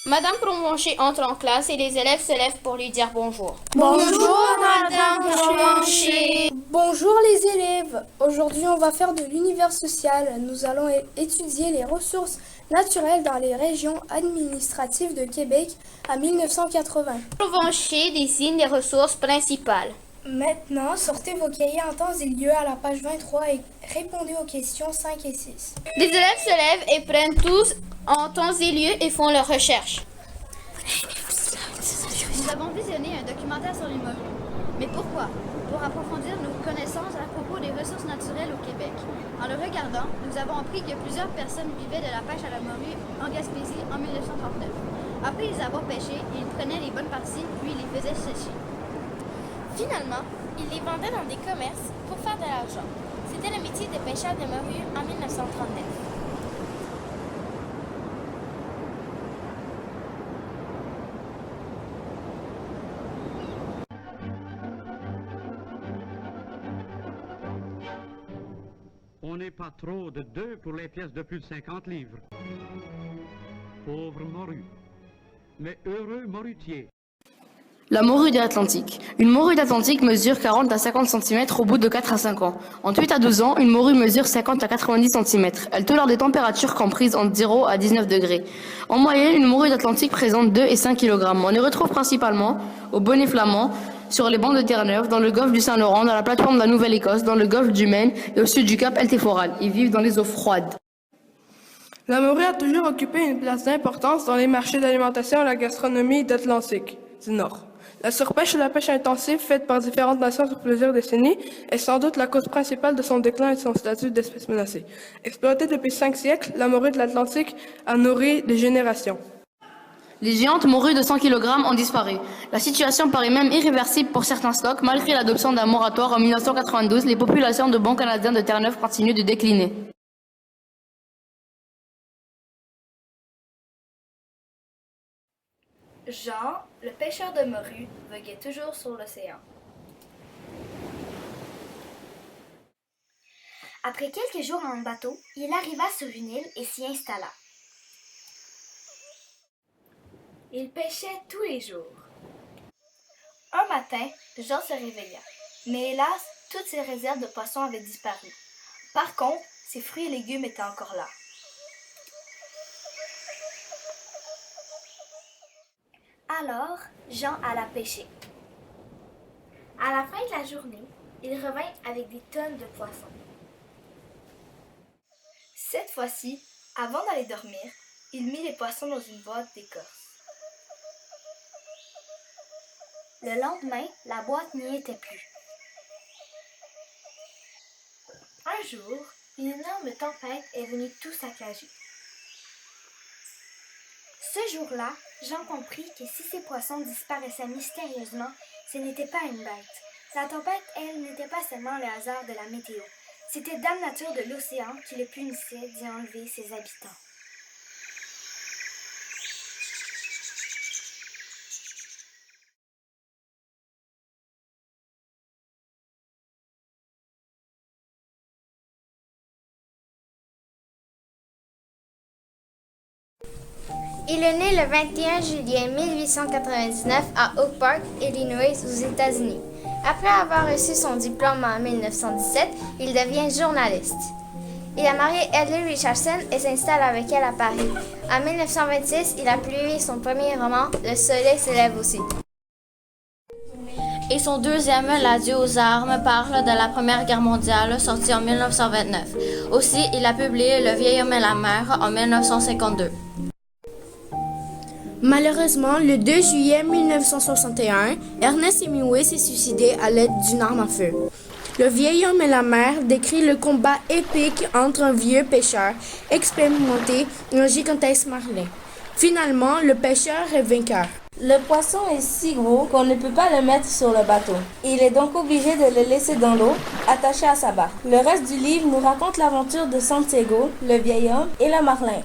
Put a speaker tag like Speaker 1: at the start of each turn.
Speaker 1: Madame Provencher entre en classe et les élèves se lèvent pour lui dire bonjour.
Speaker 2: Bonjour Madame Provencher.
Speaker 3: Bonjour les élèves. Aujourd'hui on va faire de l'univers social. Nous allons étudier les ressources naturelles dans les régions administratives de Québec à 1980.
Speaker 1: Provencher désigne les ressources principales.
Speaker 3: Maintenant, sortez vos cahiers en temps et lieu à la page 23 et répondez aux questions 5 et 6.
Speaker 1: Les élèves se lèvent et prennent tous en temps et lieu et font leurs recherches.
Speaker 4: Nous avons visionné un documentaire sur les morues. Mais pourquoi? Pour approfondir nos connaissances à propos des ressources naturelles au Québec. En le regardant, nous avons appris que plusieurs personnes vivaient de la pêche à la morue en Gaspésie en 1939. Après les avoir pêchés, ils prenaient les bonnes parties puis les faisaient sécher.
Speaker 2: Finalement, ils les vendaient dans des commerces pour faire de l'argent. C'était le métier de pêcheur de morue en 1939.
Speaker 5: On n'est pas trop de 2 pour les pièces de plus de 50 livres. Pauvre morue. Mais heureux morutier.
Speaker 6: La morue de l'Atlantique. Une morue d'Atlantique mesure 40 à 50 cm au bout de 4 à 5 ans. Entre 8 à 12 ans, une morue mesure 50 à 90 cm. Elle tolère des températures comprises entre 0 à 19 degrés. En moyenne, une morue d'Atlantique présente 2 et 5 kg. On les retrouve principalement au Bonnet flamand, sur les bancs de Terre-Neuve, dans le golfe du Saint-Laurent, dans la plateforme de la Nouvelle-Écosse, dans le golfe du Maine et au sud du cap Elteforal. Ils vivent dans les eaux froides.
Speaker 7: La morue a toujours occupé une place d'importance dans les marchés d'alimentation et la gastronomie d'Atlantique du Nord. La surpêche et la pêche intensive faite par différentes nations sur plusieurs décennies est sans doute la cause principale de son déclin et de son statut d'espèce menacée. Exploitée depuis 5 siècles, la morue de l'Atlantique a nourri des générations.
Speaker 6: Les géantes morues de 100 kg ont disparu. La situation paraît même irréversible pour certains stocks. Malgré l'adoption d'un moratoire en 1992, les populations de bons canadiens de Terre-Neuve continuent de décliner.
Speaker 8: Jean, le pêcheur de morue, voguait toujours sur l'océan.
Speaker 2: Après quelques jours en bateau, il arriva sur une île et s'y installa.
Speaker 8: Il pêchait tous les jours. Un matin, Jean se réveilla. Mais hélas, toutes ses réserves de poissons avaient disparu. Par contre, ses fruits et légumes étaient encore là.
Speaker 2: Alors, Jean alla pêcher. À la fin de la journée, il revint avec des tonnes de poissons.
Speaker 8: Cette fois-ci, avant d'aller dormir, il mit les poissons dans une boîte d'écorce.
Speaker 2: Le lendemain, la boîte n'y était plus.
Speaker 8: Un jour, une énorme tempête est venue tout saccager.
Speaker 2: Ce jour-là, Jean comprit que si ces poissons disparaissaient mystérieusement, ce n'était pas une bête. La tempête, elle, n'était pas seulement le hasard de la météo. C'était Dame Nature de l'océan qui le punissait d'y enlever ses habitants.
Speaker 9: Il est né le 21 juillet 1899 à Oak Park, Illinois, aux États-Unis. Après avoir reçu son diplôme en 1917, il devient journaliste. Il a marié Ellie Richardson et s'installe avec elle à Paris. En 1926, il a publié son premier roman, Le Soleil se lève aussi. Et son deuxième, L'adieu aux armes, parle de la Première Guerre mondiale, sorti en 1929. Aussi, il a publié Le vieil homme et la mer en 1952.
Speaker 3: Malheureusement, le 2 juillet 1961, Ernest Hemingway s'est suicidé à l'aide d'une arme à feu. Le vieil homme et la mer décrit le combat épique entre un vieux pêcheur expérimenté et un gigantesque marlin. Finalement, le pêcheur est vainqueur.
Speaker 10: Le poisson est si gros qu'on ne peut pas le mettre sur le bateau. Il est donc obligé de le laisser dans l'eau, attaché à sa barque. Le reste du livre nous raconte l'aventure de Santiago, le vieil homme et le marlin.